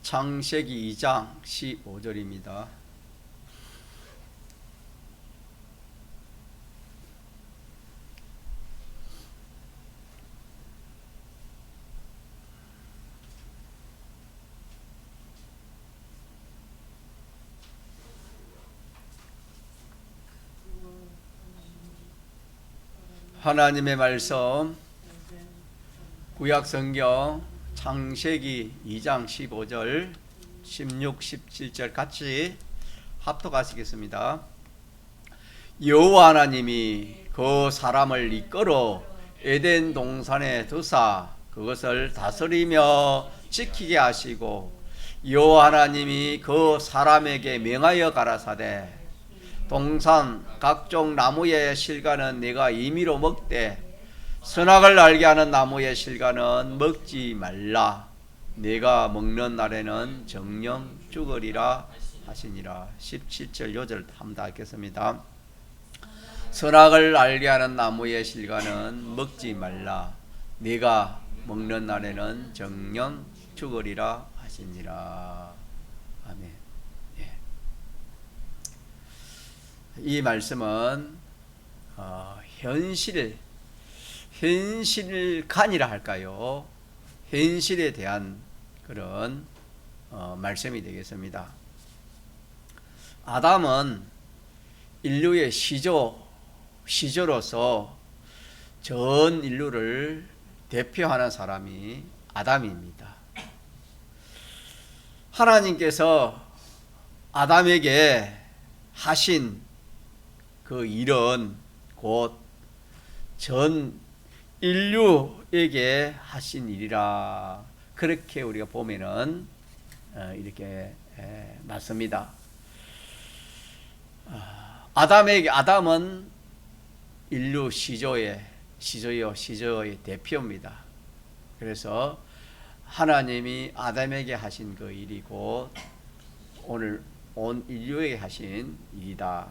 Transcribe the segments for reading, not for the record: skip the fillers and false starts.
창세기 2장 15절입니다. 하나님의 말씀 구약성경 창세기 2장 15절 16, 17절 같이 합독하시겠습니다. 여호와 하나님이 그 사람을 이끌어 에덴 동산에 두사 그것을 다스리며 지키게 하시고, 여호와 하나님이 그 사람에게 명하여 가라사대 동산 각종 나무의 실과는 네가 임의로 먹되 선악을 알게 하는 나무의 실과는 먹지 말라. 네가 먹는 날에는 정령 죽으리라 하시니라. 17절 요절 한번 읽겠습니다. 선악을 알게 하는 나무의 실과는 먹지 말라. 네가 먹는 날에는 정령 죽으리라 하시니라. 아멘. 이 말씀은 현실간이라 할까요? 현실에 대한 그런 말씀이 되겠습니다. 아담은 인류의 시조로서 전 인류를 대표하는 사람이 아담입니다. 하나님께서 아담에게 하신 그 일은 곧 전 인류에게 하신 일이라, 그렇게 우리가 보면은 이렇게 맞습니다. 아담은 인류 시조의 대표입니다. 그래서 하나님이 아담에게 하신 그 일이고 오늘 온 인류에게 하신 일이다.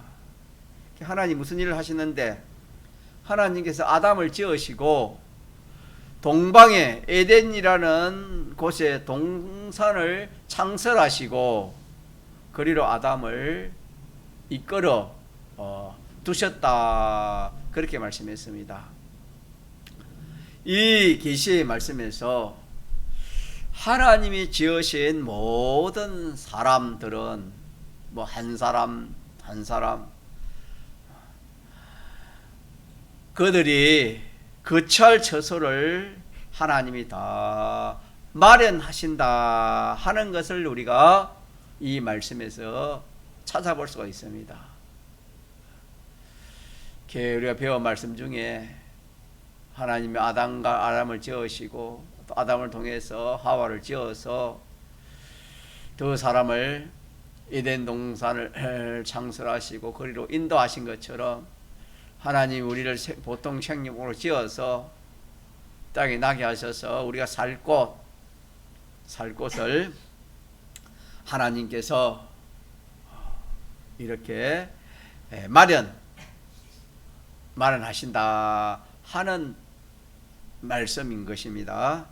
하나님 무슨 일을 하시는데, 하나님께서 아담을 지으시고 동방에 에덴이라는 곳에 동산을 창설하시고 그리로 아담을 이끌어 두셨다, 그렇게 말씀했습니다. 이 계시의 말씀에서 하나님이 지으신 모든 사람들은 한 사람 그들이 거처할 처소를 하나님이 다 마련하신다 하는 것을 우리가 이 말씀에서 찾아볼 수가 있습니다. 우리가 배운 말씀 중에 하나님이 아담을 지으시고 또 아담을 통해서 하와를 지어서 두 사람을 에덴 동산을 창설하시고 거기로 인도하신 것처럼, 하나님 우리를 보통 생육으로 지어서 땅에 나게 하셔서 우리가 살 곳을 하나님께서 이렇게 마련하신다 하는 말씀인 것입니다.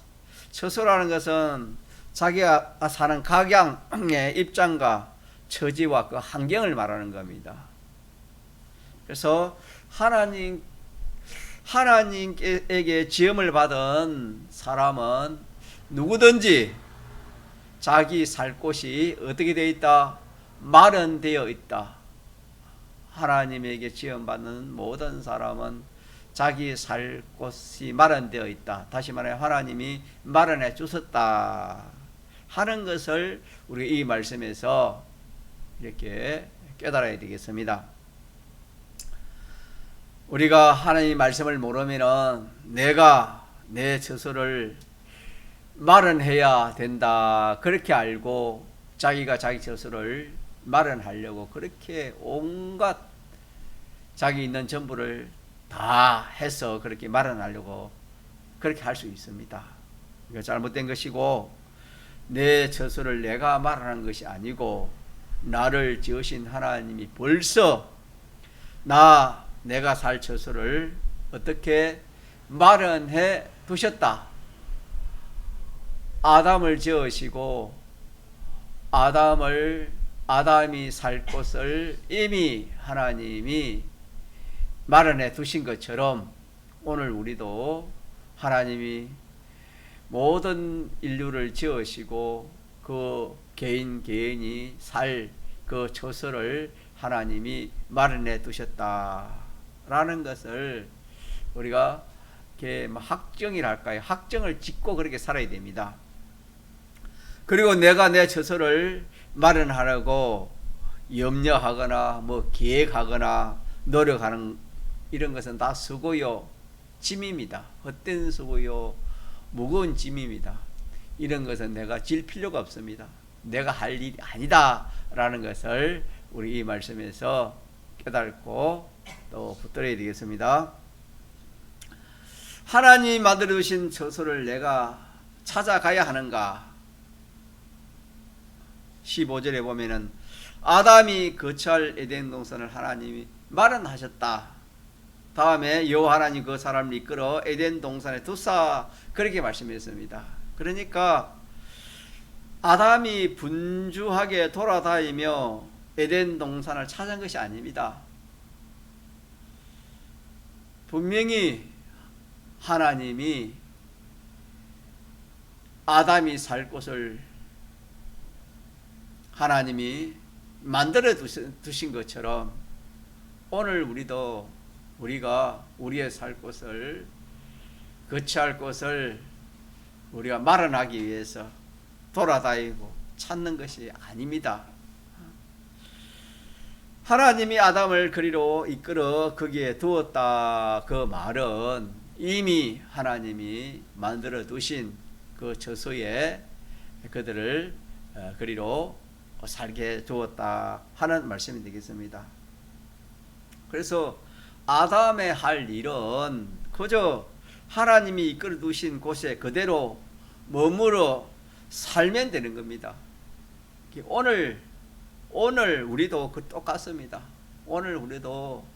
처소라는 것은 자기가 사는 각양의 입장과 처지와 그 환경을 말하는 겁니다. 그래서 하나님에게 지음을 받은 사람은 누구든지 자기 살 곳이 어떻게 되어 있다? 마련되어 있다. 하나님에게 지음받는 모든 사람은 자기 살 곳이 마련되어 있다. 다시 말해 하나님이 마련해 주셨다 하는 것을 우리 이 말씀에서 이렇게 깨달아야 되겠습니다. 우리가 하나님의 말씀을 모르면은 내가 내 처소를 마련해야 된다 그렇게 알고 자기가 자기 처소를 마련하려고 그렇게 온갖 자기 있는 전부를 다 해서 그렇게 마련하려고 그렇게 할 수 있습니다. 이거 잘못된 것이고, 내 처소를 내가 마련한 것이 아니고 나를 지으신 하나님이 벌써 내가 살 처소를 어떻게 마련해 두셨다. 아담을 지으시고 아담이 살 곳을 이미 하나님이 마련해 두신 것처럼 오늘 우리도 하나님이 모든 인류를 지으시고 그 개인이 살 그 처소를 하나님이 마련해 두셨다라는 것을 우리가 확정이랄까요? 확정을 짓고 그렇게 살아야 됩니다. 그리고 내가 내 처소를 마련하려고 염려하거나 계획하거나 노력하는 이런 것은 다 수고요, 짐입니다. 헛된 수고요, 무거운 짐입니다. 이런 것은 내가 질 필요가 없습니다. 내가 할 일이 아니다 라는 것을 우리 이 말씀에서 깨닫고 또 붙들어야 되겠습니다. 하나님 만들어 두신 처소를 내가 찾아가야 하는가? 15절에 보면은 아담이 거처할 에덴 동산을 하나님이 마련하셨다. 다음에 여호와 하나님 그 사람을 이끌어 에덴 동산에 두사 그렇게 말씀했습니다. 그러니까 아담이 분주하게 돌아다니며 에덴 동산을 찾은 것이 아닙니다. 분명히 하나님이 아담이 살 곳을 하나님이 만들어 두신 것처럼 오늘 우리가 우리의 살 곳을 거처할 곳을 우리가 마련하기 위해서 돌아다니고 찾는 것이 아닙니다. 하나님이 아담을 그리로 이끌어 거기에 두었다. 그 말은 이미 하나님이 만들어 두신 그 처소에 그들을 그리로 살게 두었다 하는 말씀이 되겠습니다. 그래서 아담의 할 일은 그저 하나님이 이끌어 두신 곳에 그대로 머무러 살면 되는 겁니다. 오늘 우리도 똑같습니다. 오늘 우리도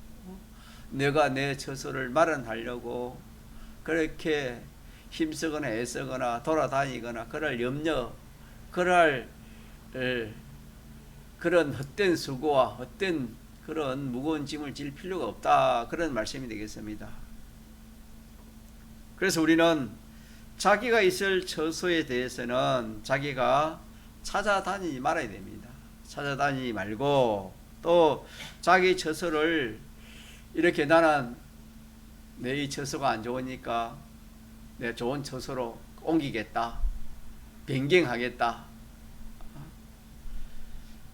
내가 내 처소를 마련하려고 그렇게 힘쓰거나 애쓰거나 돌아다니거나 그럴 염려, 그럴 그런 헛된 수고와 헛된 그런 무거운 짐을 질 필요가 없다. 그런 말씀이 되겠습니다. 그래서 우리는 자기가 있을 처소에 대해서는 자기가 찾아다니지 말아야 됩니다. 찾아다니지 말고 또 자기 처소를 이렇게 나는 내 이 처소가 안 좋으니까 내 좋은 처소로 옮기겠다. 변경하겠다.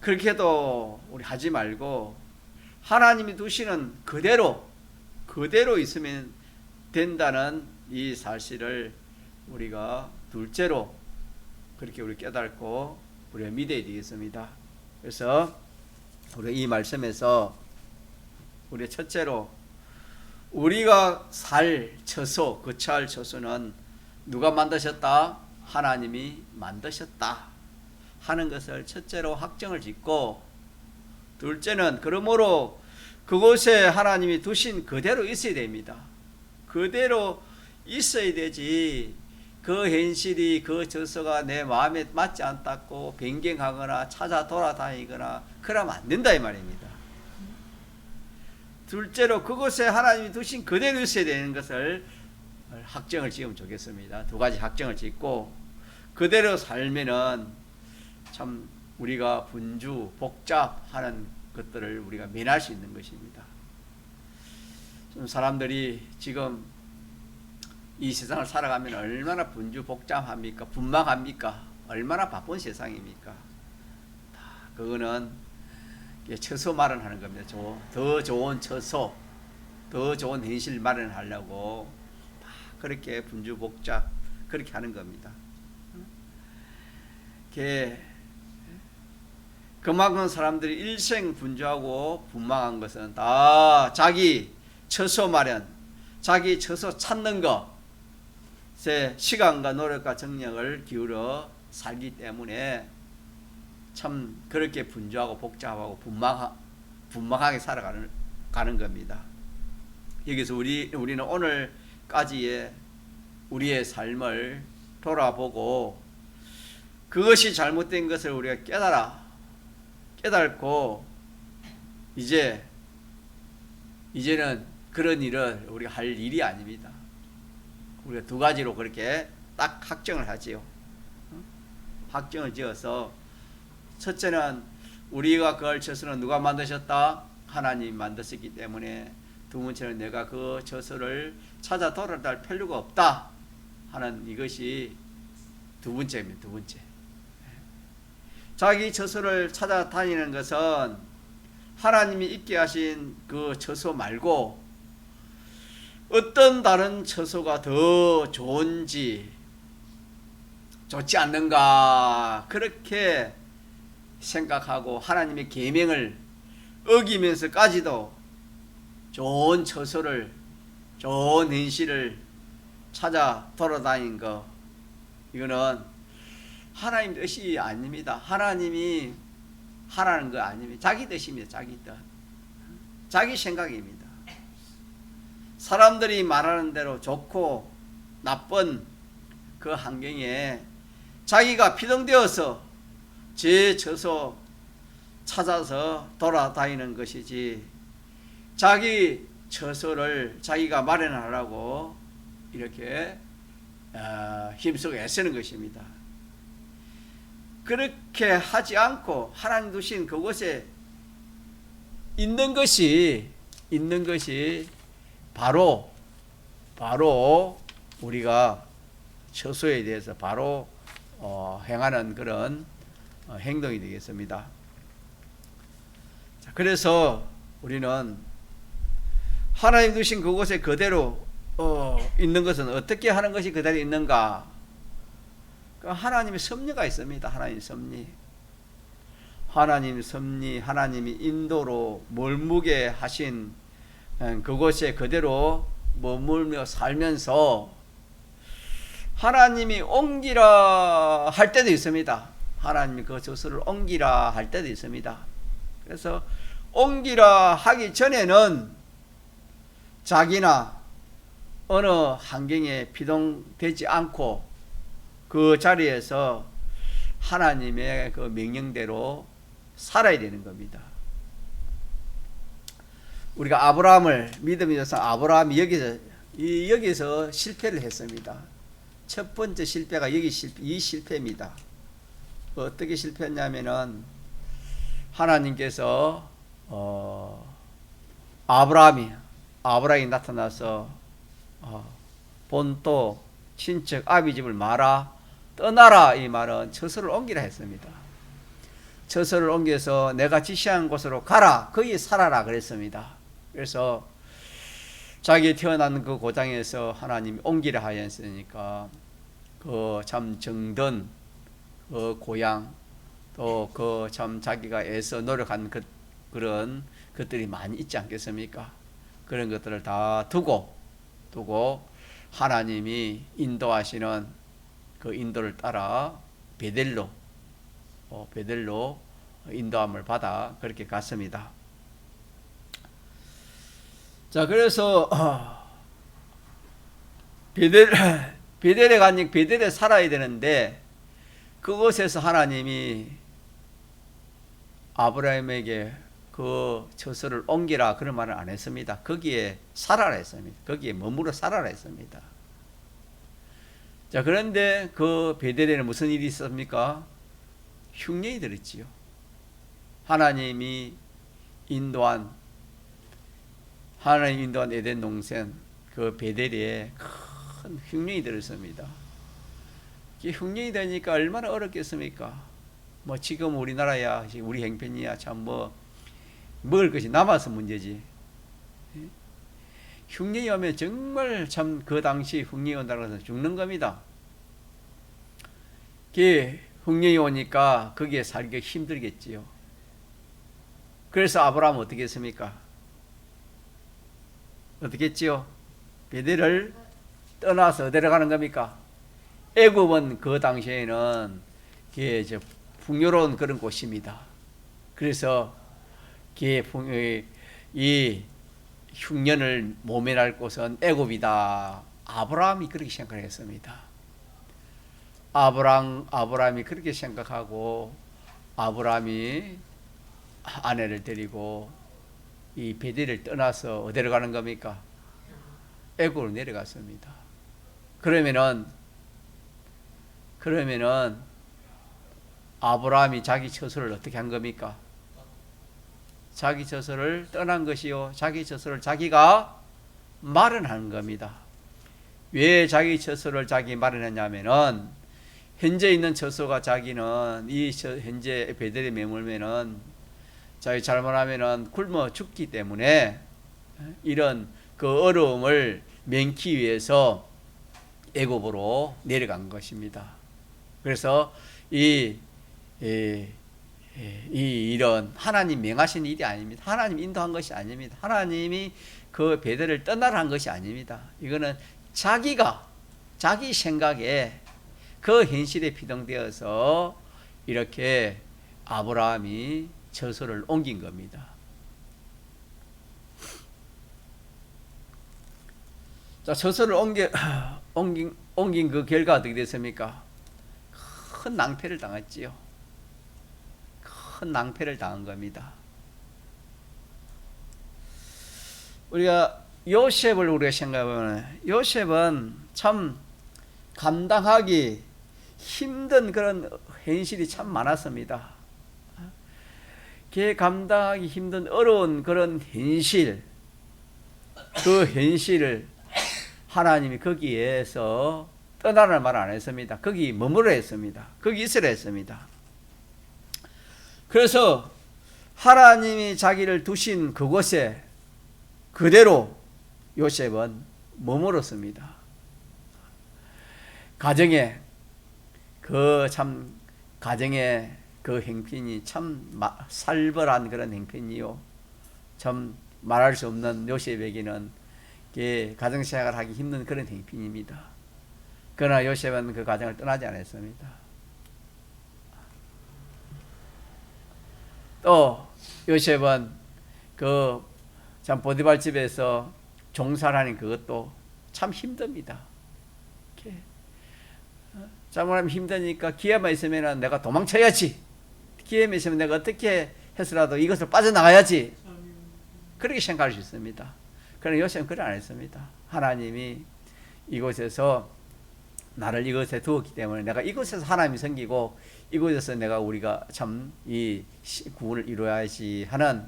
그렇게도 우리 하지 말고 하나님이 두시는 그대로 있으면 된다는 이 사실을 우리가 둘째로 그렇게 우리 깨닫고 우리가 믿어야 되겠습니다. 그래서 우리 이 말씀에서 우리 첫째로 우리가 살 처소, 거처할 처소는 누가 만드셨다? 하나님이 만드셨다 하는 것을 첫째로 확정을 짓고, 둘째는 그러므로 그곳에 하나님이 두신 그대로 있어야 됩니다. 그대로 있어야 되지 그 현실이 그 처소가 내 마음에 맞지 않다고 변경하거나 찾아 돌아다니거나 그러면 안 된다 이 말입니다. 둘째로 그곳에 하나님이 두신 그대로 있어야 되는 것을 확정을 지으면 좋겠습니다. 두 가지 확정을 짓고 그대로 살면은 참 우리가 분주 복잡하는 것들을 우리가 면할 수 있는 것입니다. 좀 사람들이 지금 이 세상을 살아가면 얼마나 분주 복잡합니까? 분망합니까? 얼마나 바쁜 세상입니까? 그거는 처소 마련하는 겁니다. 더 좋은 처소, 더 좋은 현실 마련하려고 그렇게 분주 복잡 그렇게 하는 겁니다. 그만큼 사람들이 일생 분주하고 분망한 것은 다 자기 처소 마련, 자기 처소 찾는 것에 시간과 노력과 정력을 기울여 살기 때문에 참 그렇게 분주하고 복잡하고 분망하게 살아가는 겁니다. 여기서 우리는 오늘까지의 우리의 삶을 돌아보고 그것이 잘못된 것을 우리가 깨달고 이제는 그런 일을 우리가 할 일이 아닙니다. 우리가 두 가지로 그렇게 딱 확정을 하지요. 확정을 지어서 첫째는 우리가 그걸 저서는 누가 만드셨다? 하나님이 만드셨기 때문에 두 번째는 내가 그 저서를 찾아 돌아갈 필요가 없다 하는 이것이 두 번째입니다. 두 번째. 자기 저서를 찾아다니는 것은 하나님이 있게 하신 그 저서 말고 어떤 다른 처소가 더 좋은지 좋지 않는가 그렇게 생각하고 하나님의 계명을 어기면서까지도 좋은 처소를 좋은 현실을 찾아 돌아다닌 거 이거는 하나님 뜻이 아닙니다. 하나님이 하라는 거 아닙니다. 자기 뜻입니다. 자기 뜻. 자기 생각입니다. 사람들이 말하는 대로 좋고 나쁜 그 환경에 자기가 피동되어서 제 저소 찾아서 돌아다니는 것이지 자기 저소를 자기가 마련하라고 이렇게 힘쓰고 애쓰는 것입니다. 그렇게 하지 않고 하나님 두신 그곳에 있는 것이 바로 우리가 처소에 대해서 바로 행하는 그런 행동이 되겠습니다. 자, 그래서 우리는 하나님 두신 그곳에 그대로 있는 것은 어떻게 하는 것이 그대로 있는가? 하나님의 섭리가 있습니다. 하나님 섭리, 하나님이 인도로 멀무게 하신 그곳에 그대로 머물며 살면서 하나님이 옮기라 할 때도 있습니다. 하나님이 그 저서를 옮기라 할 때도 있습니다. 그래서 옮기라 하기 전에는 자기나 어느 환경에 피동되지 않고 그 자리에서 하나님의 그 명령대로 살아야 되는 겁니다. 우리가 아브라함을 믿음이 있어서 아브라함이 여기서 실패를 했습니다. 첫 번째 실패가 이 실패입니다. 어떻게 실패했냐면은 하나님께서 아브라함이 나타나서 본토 친척 아비 집을 마라 떠나라 이 말은 처소를 옮기라 했습니다. 처소를 옮겨서 내가 지시한 곳으로 가라 거기 살아라 그랬습니다. 그래서 자기 태어난 그 고장에서 하나님이 옮기라 하였으니까 그 참 정든 그 고향 또 그 참 자기가 애써 노력한 그런 것들이 많이 있지 않겠습니까? 그런 것들을 다 두고 하나님이 인도하시는 그 인도를 따라 베델로 인도함을 받아 그렇게 갔습니다. 자, 그래서 베델에 가니 베델에 살아야 되는데 그곳에서 하나님이 아브라함에게 그 처소를 옮기라 그런 말을 안 했습니다. 거기에 살아라 했습니다. 거기에 머무러 살아라 했습니다. 자, 그런데 그 베델에는 무슨 일이 있었습니까? 흉년이 들었지요. 하나님이 인도한 에덴 동산 그 베델에 큰 흉년이 들었습니다. 이 흉년이 되니까 얼마나 어렵겠습니까? 뭐 지금 우리나라야 우리 형편이야 참 먹을 것이 남아서 문제지. 흉년이 오면 정말 참 그 당시 흉년이 온다고 해서 죽는 겁니다. 그 흉년이 오니까 거기에 살기가 힘들겠지요. 그래서 아브라함은 어떻게 했습니까? 어떻게 했지요? 베델을 떠나서 어디로 가는 겁니까? 애굽은 그 당시에는 풍요로운 그런 곳입니다. 그래서 이 흉년을 모면할 곳은 애굽이다. 아브라함이 그렇게 생각을 했습니다. 아브라함이 그렇게 생각하고 아브라함이 아내를 데리고 이 베델을 떠나서 어디로 가는 겁니까? 애굽으로 내려갔습니다. 그러면은 아브라함이 자기 처소를 어떻게 한 겁니까? 자기 처소를 떠난 것이요, 자기 처소를 자기가 마련한 겁니다. 왜 자기 처소를 자기 마련했냐면은 현재 있는 처소가 자기는 현재 베델에 머물면은 자기 잘못하면은 굶어 죽기 때문에 이런 그 어려움을 면키 위해서 애굽으로 내려간 것입니다. 그래서 이런 하나님 명하신 일이 아닙니다. 하나님 인도한 것이 아닙니다. 하나님이 그 베델을 떠나라 한 것이 아닙니다. 이거는 자기 생각에 그 현실에 피동되어서 이렇게 아브라함이 처소를 옮긴 겁니다. 자, 처소를 옮긴 그 결과 어떻게 됐습니까? 큰 낭패를 당했지요. 큰 낭패를 당한 겁니다. 우리가 요셉을 생각해보면 요셉은 참 감당하기 힘든 그런 현실이 참 많았습니다. 걔 감당하기 힘든 어려운 그런 현실, 그 현실을 하나님이 거기에서 떠나라는 말 안 했습니다. 거기 머무르라 했습니다. 거기 있으라 했습니다. 그래서 하나님이 자기를 두신 그곳에 그대로 요셉은 머물었습니다. 가정에 그 행편이 참 살벌한 그런 행편이요. 참 말할 수 없는 요셉에게는 가정생활을 하기 힘든 그런 행편입니다. 그러나 요셉은 그 가정을 떠나지 않았습니다. 또 요셉은 참 보디발 집에서 종살하는 그것도 참 힘듭니다. 잘못하면 힘드니까 기회만 있으면 내가 도망쳐야지. 기회만 있으면 내가 어떻게 해서라도 이것을 빠져나가야지. 그렇게 생각할 수 있습니다. 그러나 요셉은 그래 안 했습니다. 하나님이 이곳에서 나를 이곳에 두었기 때문에 내가 이곳에서 하나님이 생기고 이곳에서 우리가 참 이 구원을 이루어야지 하는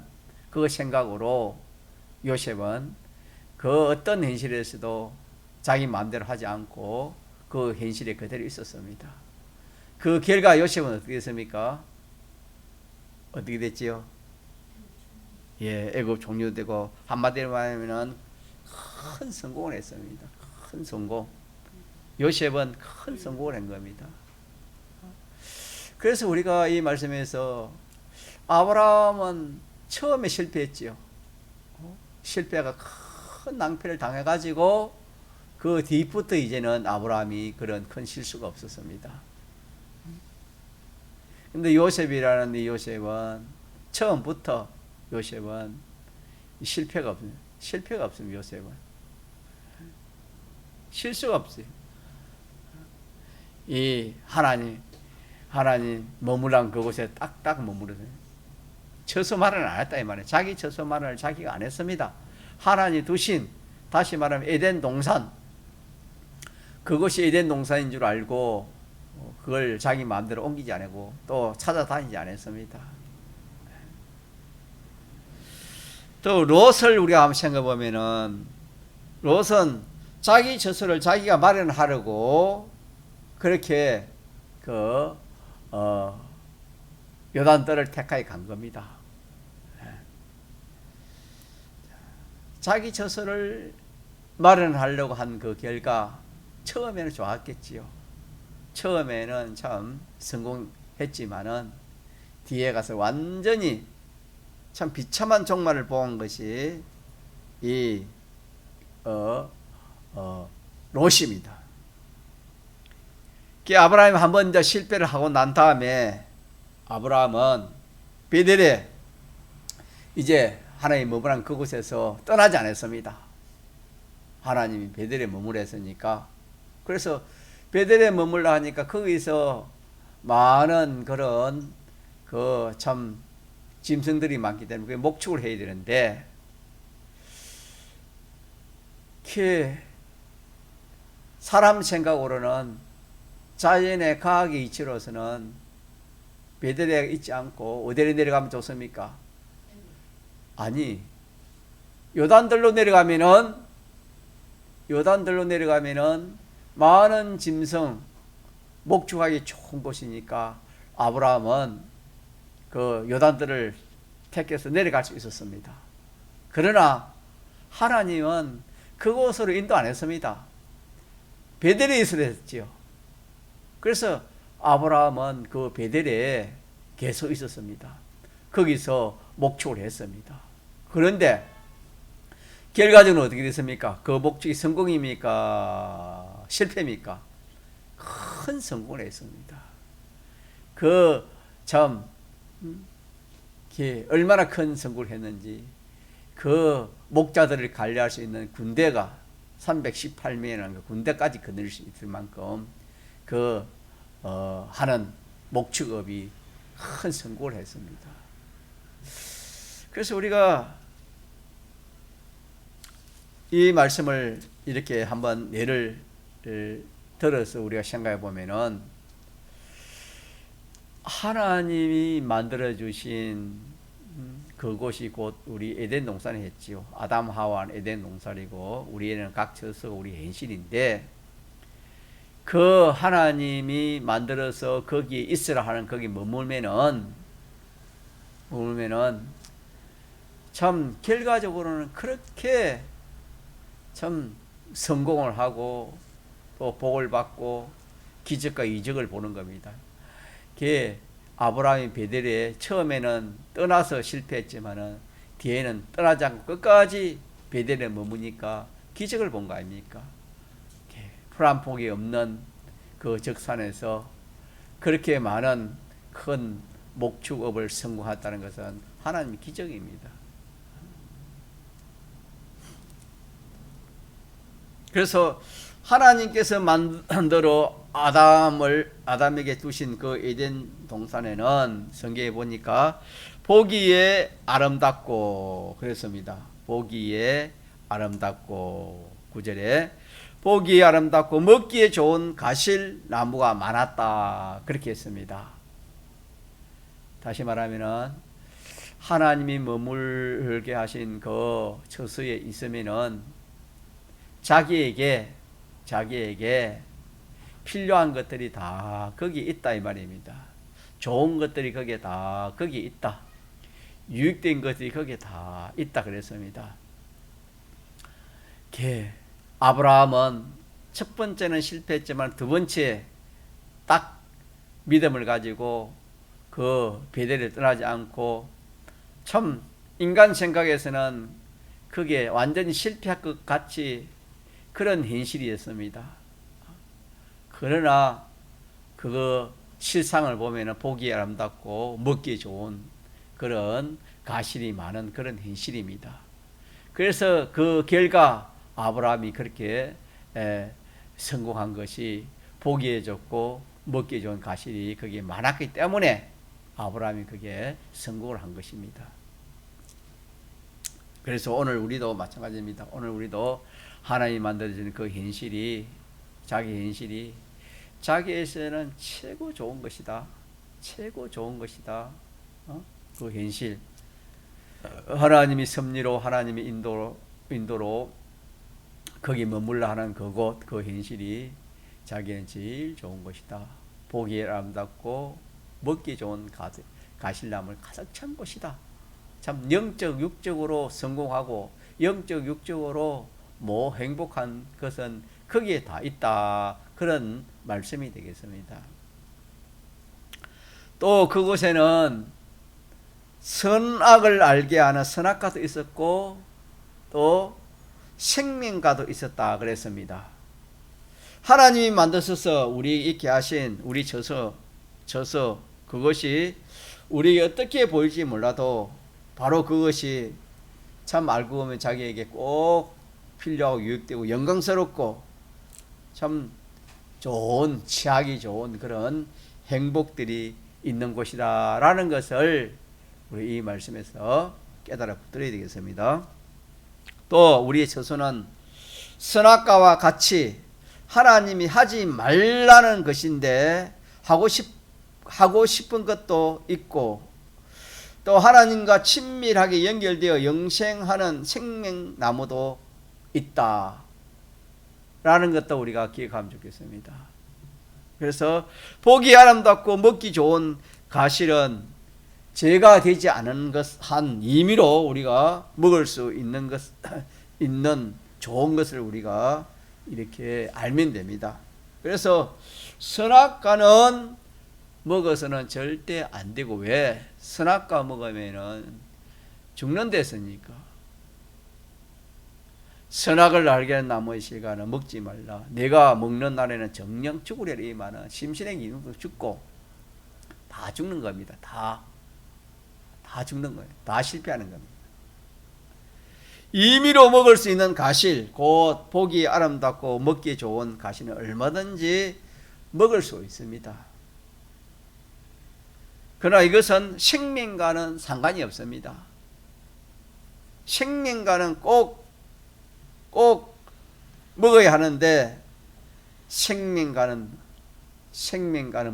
그 생각으로 요셉은 그 어떤 현실에서도 자기 마음대로 하지 않고 그 현실에 그대로 있었습니다. 그 결과 요셉은 어떻게 됐습니까? 어떻게 됐지요? 애굽 종료되고 한마디로 말하면 큰 성공을 했습니다. 큰 성공. 요셉은 큰 성공을 한 겁니다. 그래서 우리가 이 말씀에서 아브라함은 처음에 실패했지요. 실패가 큰 낭패를 당해가지고 그 뒤부터 이제는 아브라함이 그런 큰 실수가 없었습니다. 근데 요셉이라는 이 요셉은 처음부터 요셉은 실패가 없습니다. 요셉은 실수가 없어요. 이 하나님 머무란 그곳에 딱딱 머무르세요. 처소 마련을 안 했다 이 말이에요. 자기 처소 마련을 자기가 안 했습니다. 하나님 두신, 다시 말하면 에덴 동산, 그것이 에덴 동산인 줄 알고 그걸 자기 마음대로 옮기지 않고 또 찾아다니지 않았습니다. 또 롯을 우리가 한번 생각해 보면은 롯은 자기 처소를 자기가 마련하려고 그렇게 요단뜰을 택하여 간 겁니다. 자기 처소를 마련하려고 한 그 결과 처음에는 좋았겠지요. 처음에는 참 성공했지만은 뒤에 가서 완전히 참 비참한 종말을 보은 것이 이 롯입니다. 아브라함이 한 번 실패를 하고 난 다음에 아브라함은 베델에 이제 하나님 머무란 그곳에서 떠나지 않았습니다. 하나님이 베델에 머무르 했으니까. 그래서 베델에 머물러 하니까 거기서 많은 그런 그 참 짐승들이 많기 때문에 그게 목축을 해야 되는데, 사람 생각으로는 자연의 과학의 이치로서는 베델에 있지 않고 어디로 내려가면 좋습니까? 아니, 요단들로 내려가면은 많은 짐승 목축하기 좋은 곳이니까 아브라함은 그 요단들을 택해서 내려갈 수 있었습니다. 그러나 하나님은 그곳으로 인도 안 했습니다. 베델에 있어야 했지요. 그래서 아브라함은 그 베델에 계속 있었습니다. 거기서 목축을 했습니다. 그런데 결과적으로 어떻게 됐습니까? 그 목축이 성공입니까? 실패입니까? 큰 성공을 했습니다. 그 참 얼마나 큰 성공을 했는지, 그 목자들을 관리할 수 있는 군대가 318명이라는 그 군대까지 거느릴 수 있을 만큼 하는 목축업이 큰 성공을 했습니다. 그래서 우리가 이 말씀을 이렇게 한번 예를 들어서 우리가 생각해 보면은, 하나님이 만들어 주신 그곳이 곧 우리 에덴 동산에 했지요. 아담 하와는 에덴 동산이고 우리에는 각처서 우리 현실인데, 그 하나님이 만들어서 거기에 있으라 하는 거기 머물면은 참 결과적으로는 그렇게 참 성공을 하고 또 복을 받고 기적과 이적을 보는 겁니다. 아브라함이 베델에 처음에는 떠나서 실패했지만은 뒤에는 떠나지 않고 끝까지 베델에 머무니까 기적을 본 거 아닙니까? 풀 한 폭이 없는 그 적산에서 그렇게 많은 큰 목축업을 성공했다는 것은 하나님의 기적입니다. 그래서 하나님께서 만들어 아담에게 두신 그 에덴 동산에는 성경에 보니까 보기에 아름답고 그랬습니다. 보기에 아름답고 9절에 보기에 아름답고 먹기에 좋은 가실 나무가 많았다 그렇게 했습니다. 다시 말하면은 하나님이 머물게 하신 그 처소에 있으면은 자기에게 필요한 것들이 다 거기 있다 이 말입니다. 좋은 것들이 거기에 다 거기 있다. 유익된 것들이 거기에 다 있다 그랬습니다. 아브라함은 첫 번째는 실패했지만 두 번째 딱 믿음을 가지고 그 베델을 떠나지 않고, 참 인간 생각에서는 그게 완전히 실패할 것 같이 그런 현실이었습니다. 그러나 그거 실상을 보면 보기에 아름답고 먹기에 좋은 그런 가실이 많은 그런 현실입니다. 그래서 그 결과 아브라함이 그렇게 성공한 것이 보기에 좋고 먹기에 좋은 가실이 거기에 많았기 때문에 아브라함이 그게 성공을 한 것입니다. 그래서 오늘 우리도 마찬가지입니다. 오늘 우리도 하나님이 만들어주는 그 현실이 자기에서는 최고 좋은 것이다. 최고 좋은 것이다. 그 현실. 하나님이 섭리로 하나님의 인도로 거기 머물러 하는 그곳 그 현실이 자기는 제일 좋은 것이다. 보기에 아름답고 먹기 좋은 가실나무를 가득 찬 곳이다. 참 영적 육적으로 성공하고 영적 육적으로 행복한 것은 거기에 다 있다. 그런 말씀이 되겠습니다. 또 그곳에는 선악을 알게 하는 선악과도 있었고 또 생명과도 있었다 그랬습니다. 하나님이 만드셔서 우리 있게 하신 우리 저서 그것이 우리에게 어떻게 보일지 몰라도 바로 그것이 참 알고 보면 자기에게 꼭 필요하고 유익되고 영광스럽고 참 좋은, 취하기 좋은 그런 행복들이 있는 곳이다라는 것을 우리 이 말씀에서 깨달아 붙들어야 되겠습니다. 또 우리의 처소는 선악과와 같이 하나님이 하지 말라는 것인데 하고 싶은 것도 있고, 또 하나님과 친밀하게 연결되어 영생하는 생명나무도 있다 라는 것도 우리가 기억하면 좋겠습니다. 그래서 보기 아름답고 먹기 좋은 가실은 죄가 되지 않은 것 한 임의로 우리가 먹을 수 있는 좋은 것을 우리가 이렇게 알면 됩니다. 그래서 선악과는 먹어서는 절대 안 되고, 왜? 선악과 먹으면은 죽는 데서니까. 선악을 알게 하는 나무의 실과는 먹지 말라. 내가 먹는 날에는 정령 죽으리라. 이 말은 심신의 기능도 죽고 다 죽는 겁니다. 다 죽는 거예요. 다 실패하는 겁니다. 임의로 먹을 수 있는 가실, 곧 보기 아름답고 먹기 좋은 가실은 얼마든지 먹을 수 있습니다. 그러나 이것은 생명과는 상관이 없습니다. 생명과는 꼭 먹어야 하는데, 생명과는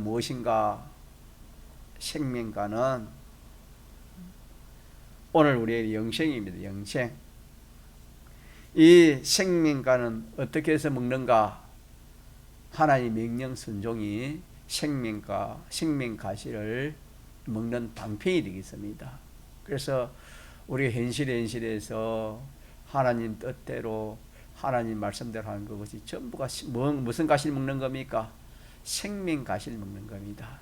무엇인가? 생명과는 오늘 우리의 영생입니다. 영생. 이 생명과는 어떻게 해서 먹는가? 하나님의 명령 순종이 생명과실을 먹는 방편이 되겠습니다. 그래서 우리 현실에서 하나님 뜻대로 하나님 말씀대로 하는 것이 전부가 무슨 가실 먹는 겁니까? 생명 가실 먹는 겁니다.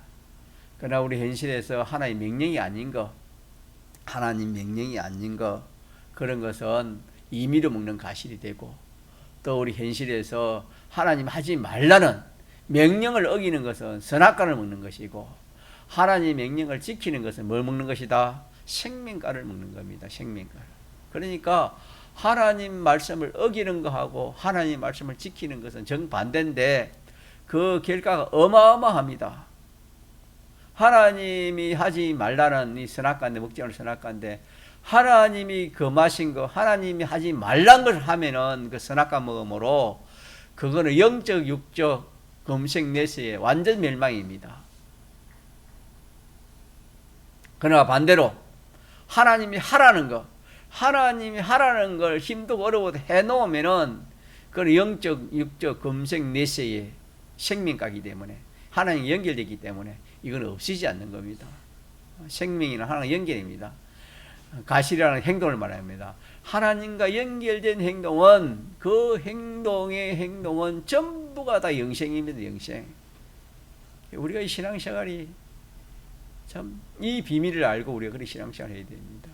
그러나 우리 현실에서 하나님 명령이 아닌 거, 그런 것은 임의로 먹는 가실이 되고, 또 우리 현실에서 하나님 하지 말라는 명령을 어기는 것은 선악과를 먹는 것이고, 하나님 명령을 지키는 것은 뭘 먹는 것이다? 생명과를 먹는 겁니다. 생명과를. 그러니까 하나님 말씀을 어기는 것하고 하나님 말씀을 지키는 것은 정반대인데, 그 결과가 어마어마합니다. 하나님이 하지 말라는 이 선악과인데, 먹지 않을 선악과인데, 하나님이 금하신 거, 하나님이 하지 말란 걸 하면은 그 선악과 먹음으로 그거는 영적, 육적, 금색 내세의 완전 멸망입니다. 그러나 반대로 하나님이 하라는 걸 힘들고 어려워도 해놓으면은 그건 영적, 육적, 금색 내세의 생명가기 때문에, 하나님이 연결되기 때문에 이건 없어지지 않는 겁니다. 생명이나 하나님 연결입니다. 가실이라는 행동을 말합니다. 하나님과 연결된 행동은, 그 행동은 전부가 다 영생입니다. 영생. 우리가 이 신앙생활이 참 이 비밀을 알고 우리가 그렇게 신앙생활을 해야 됩니다.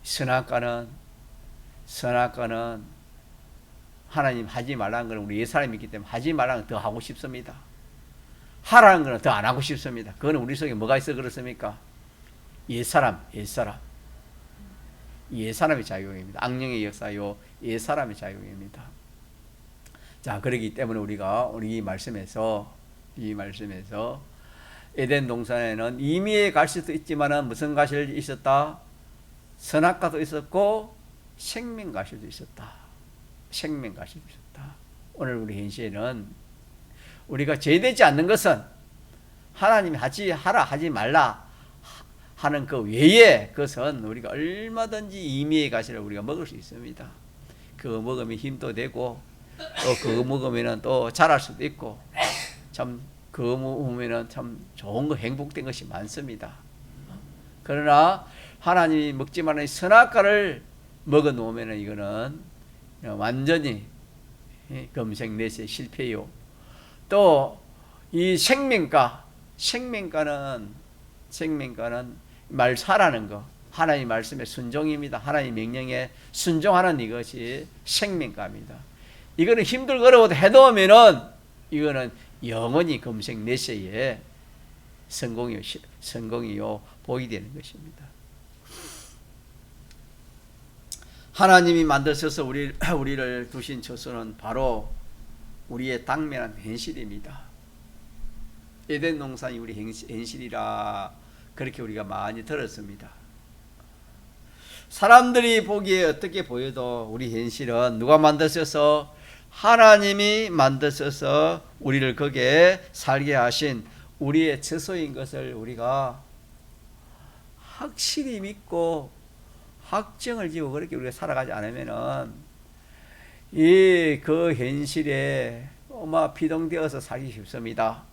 선악과는 하나님 하지 말라는 것은 우리 옛사람이 있기 때문에 하지 말라는 건 더 하고 싶습니다. 하라는 것은 더 안 하고 싶습니다. 그건 우리 속에 뭐가 있어 그렇습니까? 옛사람의 작용입니다. 악령의 역사요, 옛사람의 작용입니다. 자, 그렇기 때문에 우리가 우리 이 말씀에서 에덴 동산에는 임의의 가실도 있지만은 무슨 가실이 있었다? 선악과도 있었고 생명 가실도 있었다. 오늘 우리 현실에는 우리가 죄되지 않는 것은 하나님이 하지 말라 하는 그 외에 것은 우리가 얼마든지 임의의 가실을 우리가 먹을 수 있습니다. 그거 먹으면 힘도 되고, 또 그거 먹으면 또 자랄 수도 있고, 참 그거 먹으면 참 좋은 거, 행복된 것이 많습니다. 그러나 하나님이 먹지 말라는 선악과를 먹어 놓으면 이거는 완전히 금색 내세 실패요. 또 이 생명과는 말사라는 거, 하나님 말씀의 순종입니다. 하나님 명령에 순종하는 이것이 생명과입니다. 이거는 힘들고 어려워도 해놓으면은 이거는 영원히 금색 내세에 성공이요 복이 되는 것입니다. 하나님이 만드셔서 우리를 두신 처소는 바로 우리의 당면한 현실입니다. 에덴 동산이 우리 현실이라 그렇게 우리가 많이 들었습니다. 사람들이 보기에 어떻게 보여도 우리 현실은 누가 만드셔서 하나님이 만드셔서 우리를 거기에 살게 하신 우리의 처소인 것을 우리가 확실히 믿고 확정을 지고 그렇게 우리가 살아가지 않으면은 그 현실에 피동되어서 살기 쉽습니다.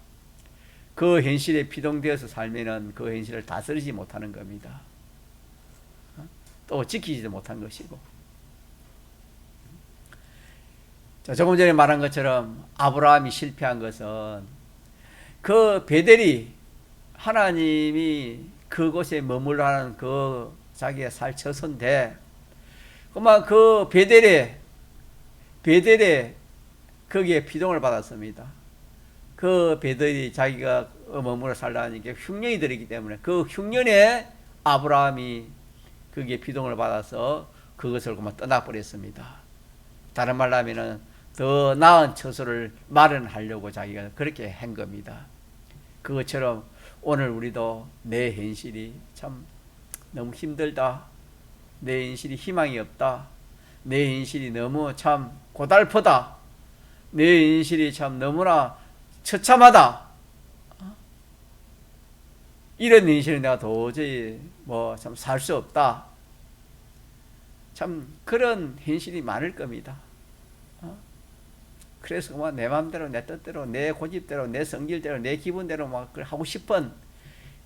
그 현실에 피동되어서 살면은 그 현실을 다스리지 못하는 겁니다. 또 지키지도 못한 것이고. 자, 조금 전에 말한 것처럼 아브라함이 실패한 것은 그 베델이 하나님이 그곳에 머물라는 그 자기가 살 처소인데 그만 그 베델에 거기에 피동을 받았습니다. 그 베델이 자기가 머물러 살라는 게 흉년이 들이기 때문에 그 흉년에 아브라함이 거기에 피동을 받아서 그것을 그만 떠나버렸습니다. 다른 말로 하면은 더 나은 처소를 마련하려고 자기가 그렇게 한 겁니다. 그것처럼 오늘 우리도 내 현실이 참 너무 힘들다. 내 현실이 희망이 없다. 내 현실이 너무 참 고달프다. 내 현실이 참 너무나 처참하다. 이런 현실은 내가 도저히 참 살 수 없다. 참 그런 현실이 많을 겁니다. 그래서 내 마음대로 내 뜻대로 내 고집대로 내 성질대로 내 기분대로 막 하고 싶은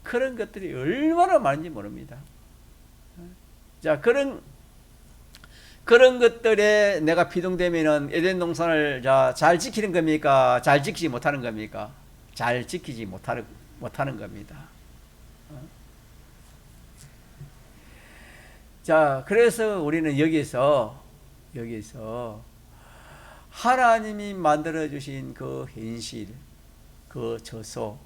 그런 것들이 얼마나 많은지 모릅니다. 자, 그런 것들에 내가 피동되면은 에덴 동산을 잘 지키는 겁니까? 잘 지키지 못하는 겁니까? 잘 지키지 못하는 겁니다. 자, 그래서 우리는 여기서 하나님이 만들어주신 그 현실, 그 처소,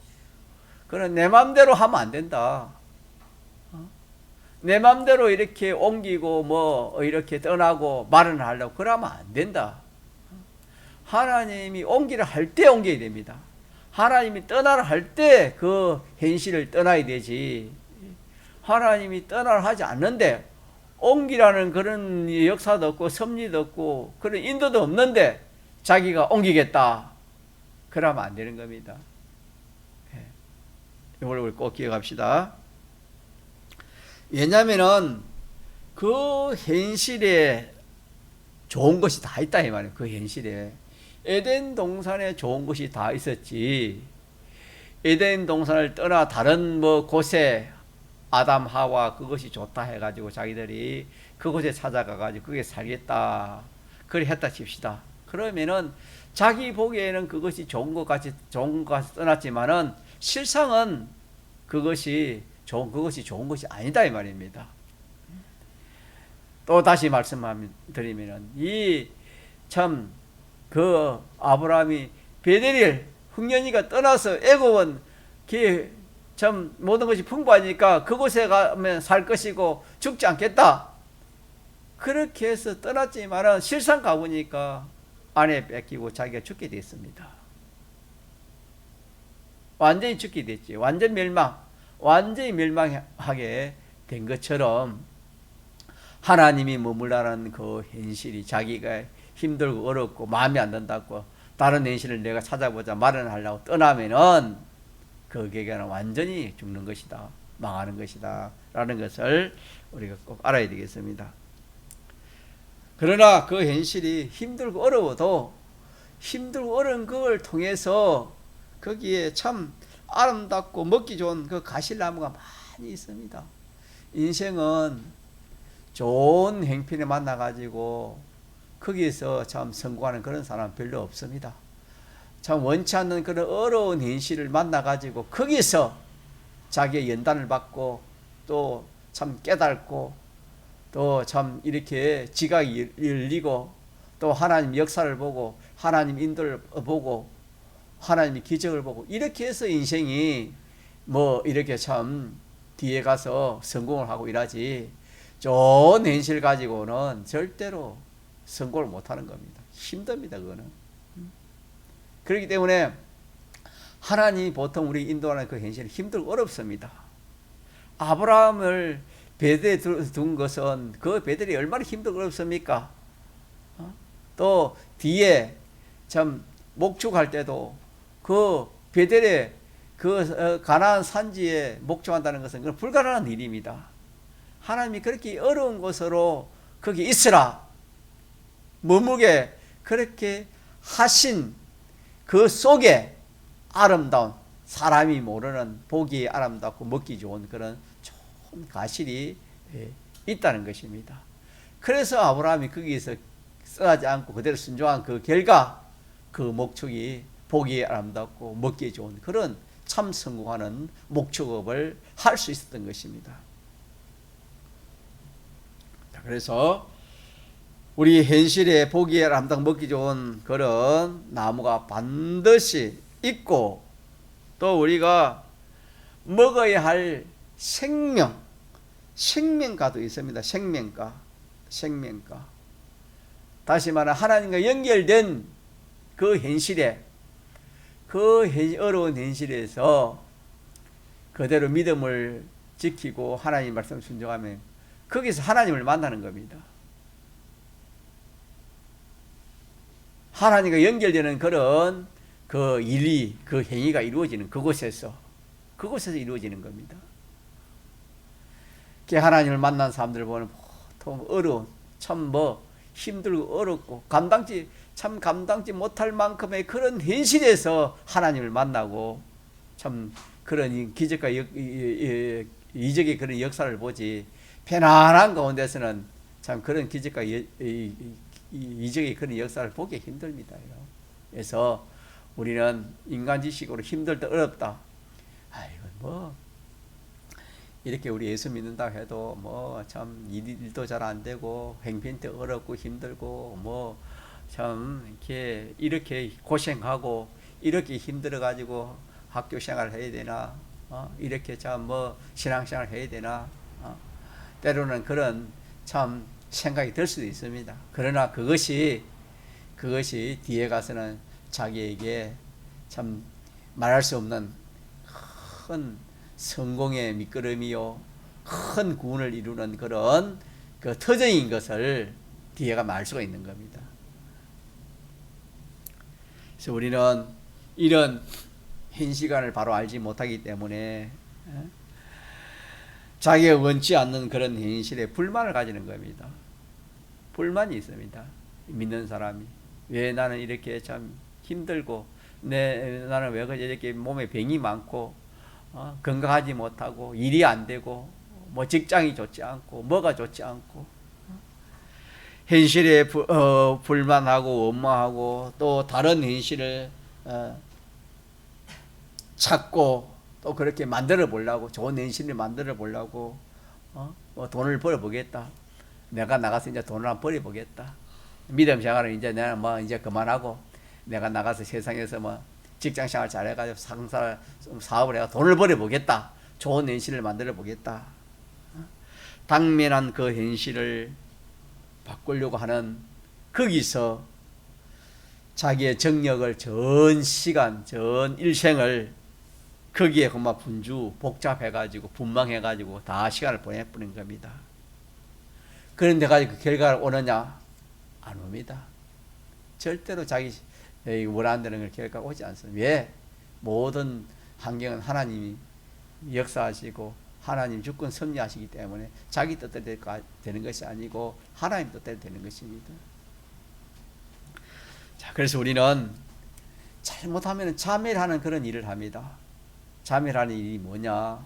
그건 내 맘대로 하면 안 된다. 내 맘대로 이렇게 옮기고 이렇게 떠나고 말을 하려고 그러면 안 된다. 하나님이 옮기를 할 때 옮겨야 됩니다. 하나님이 떠나라 할 때 그 현실을 떠나야 되지. 하나님이 떠나라 하지 않는데 옮기라는 그런 역사도 없고 섭리도 없고 그런 인도도 없는데 자기가 옮기겠다. 그러면 안 되는 겁니다. 이걸 우리 꼭 기억합시다. 왜냐면은 그 현실에 좋은 것이 다 있다 이 말이에요. 그 현실에 에덴 동산에 좋은 것이 다 있었지. 에덴 동산을 떠나 다른 곳에 아담 하와 그것이 좋다 해가지고 자기들이 그곳에 찾아가가지고 그게 살겠다 그래 했다 칩시다. 그러면은 자기 보기에는 그것이 좋은 것 같이 떠났지만은 실상은 그것이 좋은 것이 아니다 이 말입니다. 또 다시 말씀드리면은 그 아브라함이 베델을 흉년이가 떠나서 애굽은 참 모든 것이 풍부하니까 그곳에 가면 살 것이고 죽지 않겠다. 그렇게 해서 떠났지만은 실상 가보니까 아내 뺏기고 자기가 죽게 됐습니다. 완전히 죽게 됐지. 완전히 멸망하게 된 것처럼 하나님이 머물라는 그 현실이 자기가 힘들고 어렵고 마음에 안 든다고 다른 현실을 내가 찾아보자 마련하려고 떠나면은 그 계기는 완전히 죽는 것이다. 망하는 것이다. 라는 것을 우리가 꼭 알아야 되겠습니다. 그러나 그 현실이 힘들고 어려워도 힘들고 어려운 그걸 통해서 거기에 참 아름답고 먹기 좋은 그 가실나무가 많이 있습니다. 인생은 좋은 행편에 만나가지고 거기에서 참 성공하는 그런 사람은 별로 없습니다. 참 원치 않는 그런 어려운 현실을 만나가지고 거기서 자기의 연단을 받고 또 참 깨닫고 또 참 이렇게 지각이 열리고 또 하나님 역사를 보고 하나님 인도를 보고 하나님의 기적을 보고 이렇게 해서 인생이 이렇게 참 뒤에 가서 성공을 하고 이러지 좋은 현실 가지고는 절대로 성공을 못하는 겁니다. 힘듭니다. 그거는. 그렇기 때문에 하나님이 보통 우리 인도하는 그 현실은 힘들고 어렵습니다. 아브라함을 베델에 둔 것은 그 베델이 얼마나 힘들고 어렵습니까? 또 뒤에 참 목축할 때도 그 베델에 그 가나안 산지에 목축한다는 것은 그건 불가능한 일입니다. 하나님이 그렇게 어려운 곳으로 거기 있으라 머무게 그렇게 하신 그 속에 아름다운 사람이 모르는 보기 아름답고 먹기 좋은 그런 좋은 가실이 있다는 것입니다. 그래서 아브라함이 거기에서 써하지 않고 그대로 순종한 그 결과 그 목축이 보기 아름답고 먹기 좋은 그런 참 성공하는 목축업을 할 수 있었던 것입니다. 그래서 우리 현실에 보기에 아름답고 먹기 좋은 그런 나무가 반드시 있고 또 우리가 먹어야 할 생명가도 있습니다. 생명가. 다시 말하면 하나님과 연결된 그 현실에 그 어려운 현실에서 그대로 믿음을 지키고 하나님 말씀을 순종하면 거기서 하나님을 만나는 겁니다. 하나님과 연결되는 그런 그 일이 그 행위가 이루어지는 그곳에서 이루어지는 겁니다. 하나님을 만난 사람들 보면 보통 어려운 참 힘들고 어렵고 감당지 못할 만큼의 그런 현실에서 하나님을 만나고 참 그런 기적과 이적의 그런 역사를 보지 편안한 가운데서는 참 그런 기적과 이적의 그런 역사를 보기 힘듭니다. 그래서 우리는 인간 지식으로 힘들다 어렵다. 아이고 이렇게 우리 예수 믿는다 해도 참 일도 잘 안 되고 행편도 어렵고 힘들고 참 이렇게 고생하고 이렇게 힘들어 가지고 학교 생활을 해야 되나 이렇게 참 신앙생활을 해야 되나 때로는 그런 참 생각이 들 수도 있습니다. 그러나 그것이 뒤에 가서는 자기에게 참 말할 수 없는 큰 성공의 밑거름이요 큰 구원을 이루는 그런 그 터전인 것을 뒤에가 말 수가 있는 겁니다. 그래서 우리는 이런 현 시간을 바로 알지 못하기 때문에 자기가 원치 않는 그런 현실에 불만을 가지는 겁니다. 불만이 있습니다. 믿는 사람이 왜 나는 이렇게 참 힘들고 나는 왜 이렇게 몸에 병이 많고 건강하지 못하고 일이 안 되고 직장이 좋지 않고 뭐가 좋지 않고 현실에 불만하고 원망하고 또 다른 현실을 찾고 또 그렇게 만들어 보려고 좋은 현실을 만들어 보려고 돈을 벌어 보겠다. 내가 나가서 이제 돈을 한번 벌어 보겠다. 믿음 생활은 이제 내가 이제 그만하고 내가 나가서 세상에서 직장 생활 잘해가지고 사업을 해가 돈을 벌어 보겠다. 좋은 현실을 만들어 보겠다. 당면한 그 현실을 바꾸려고 하는 거기서 자기의 정력을 전 시간 전 일생을 거기에 그만 복잡해가지고 분망해가지고 다 시간을 보내버린 겁니다. 그런데 가지고 그 결과가 오느냐? 안 옵니다. 절대로 자기 원하는 대로 결과가 오지 않습니다. 왜? 모든 환경은 하나님이 역사하시고 하나님 주권 섭리하시기 때문에 자기 뜻대로 되는 것이 아니고 하나님 뜻대로 되는 것입니다. 자, 그래서 우리는 잘못하면 자멸하는 그런 일을 합니다. 자멸하는 일이 뭐냐?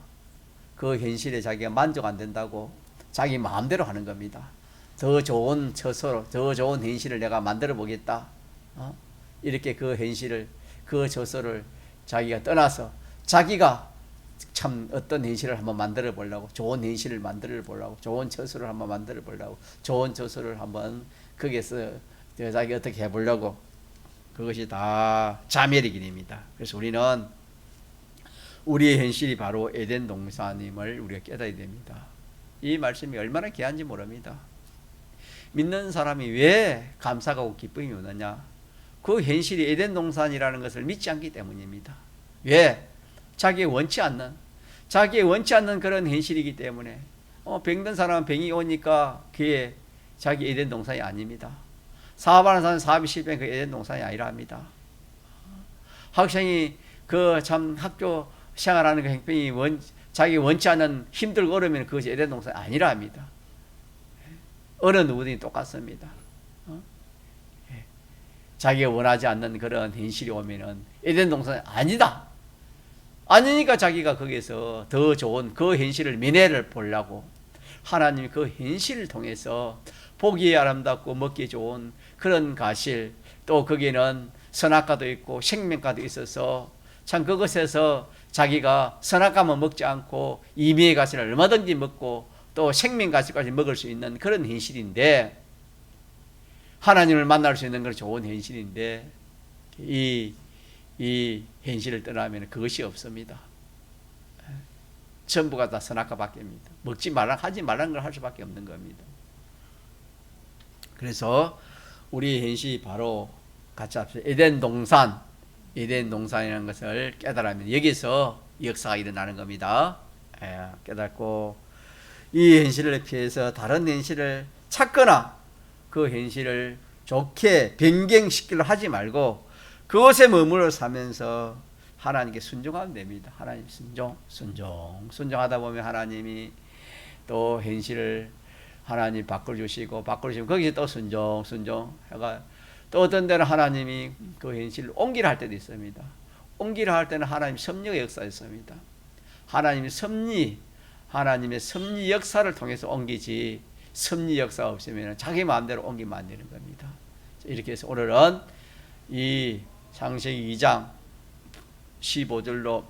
그 현실에 자기가 만족 안 된다고 자기 마음대로 하는 겁니다. 더 좋은 처소로, 더 좋은 현실을 내가 만들어 보겠다. 이렇게 그 현실을, 그 처소를 자기가 떠나서 자기가 참 어떤 현실을 한번 만들어 보려고, 좋은 현실을 만들어 보려고, 좋은 처소를 한번 만들어 보려고, 좋은 처소를 한번 거기에서 자기 어떻게 해보려고, 그것이 다 자멸의 길입니다. 그래서 우리는 우리의 현실이 바로 에덴 동산임을 우리가 깨달아야 됩니다. 이 말씀이 얼마나 귀한지 모릅니다. 믿는 사람이 왜 감사하고 기쁨이 오느냐? 그 현실이 에덴 동산이라는 것을 믿지 않기 때문입니다. 왜? 자기의 원치 않는 그런 현실이기 때문에 병든 사람은 병이 오니까 그게 자기 에덴 동산이 아닙니다. 사업하는 사람은 사업이 실패한 그 에덴 동산이 아니라 합니다. 학생이 그 참 학교 생활하는 그 행편이 자기 원치 않는 힘들고 어려우면 그것이 에덴 동산이 아니라 합니다. 어느 누구든지 똑같습니다. 자기가 원하지 않는 그런 현실이 오면은 에덴 동산이 아니다. 아니니까 자기가 거기에서 더 좋은 그 현실을 미래를 보려고 하나님이 그 현실을 통해서 보기에 아름답고 먹기 좋은 그런 가실, 또 거기에는 선악과도 있고 생명과도 있어서 참 그것에서 자기가 선악과만 먹지 않고 이미의 가실을 얼마든지 먹고 또 생명 가실까지 먹을 수 있는 그런 현실인데, 하나님을 만날 수 있는 그런 좋은 현실인데 이 현실을 떠나면 그것이 없습니다. 전부가 다 선악과 밖입니다. 먹지 말라 하지 말라는 걸 할 수밖에 없는 겁니다. 그래서 우리 현실이 바로 같이 합시다. 에덴 동산이라는 것을 깨달으면 여기서 역사가 일어나는 겁니다. 깨닫고 이 현실을 피해서 다른 현실을 찾거나 그 현실을 좋게 변경시키려 하지 말고 그것에 머물러 사면서 하나님께 순종하면 됩니다. 하나님 순종하다 보면 하나님이 또 현실을 하나님 바꿔주시고 거기서 또 순종 해가 또 어떤 때는 하나님이 그 현실을 옮기려 할 때도 있습니다. 옮기려 할 때는 하나님 섭리의 역사가 있습니다. 하나님의 섭리 역사를 통해서 옮기지 섭리 역사가 없으면 자기 마음대로 옮기면 안 되는 겁니다. 이렇게 해서 오늘은 이 창세기 2장 15절로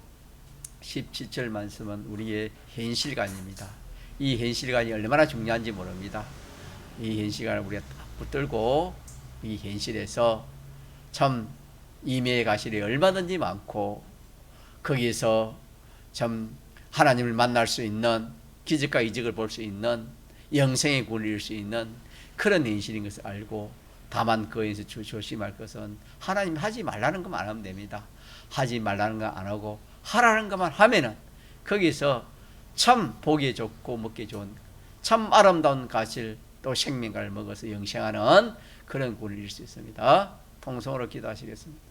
17절 말씀은 우리의 현실관입니다. 이 현실관이 얼마나 중요한지 모릅니다. 이 현실관을 우리가 딱 붙들고 이 현실에서 참 임의의 가실이 얼마든지 많고 거기서 참 하나님을 만날 수 있는 기적과 이적을 볼 수 있는 영생의 구원을 이룰 수 있는 그런 현실인 것을 알고, 다만 그에서 조심할 것은 하나님 하지 말라는 것만 안 하면 됩니다. 하지 말라는 거 안 하고 하라는 것만 하면은 거기서 참 보기에 좋고 먹기 좋은 참 아름다운 가실 또 생명과를 먹어서 영생하는 그런 구원을 이룰 수 있습니다. 통성으로 기도하시겠습니다.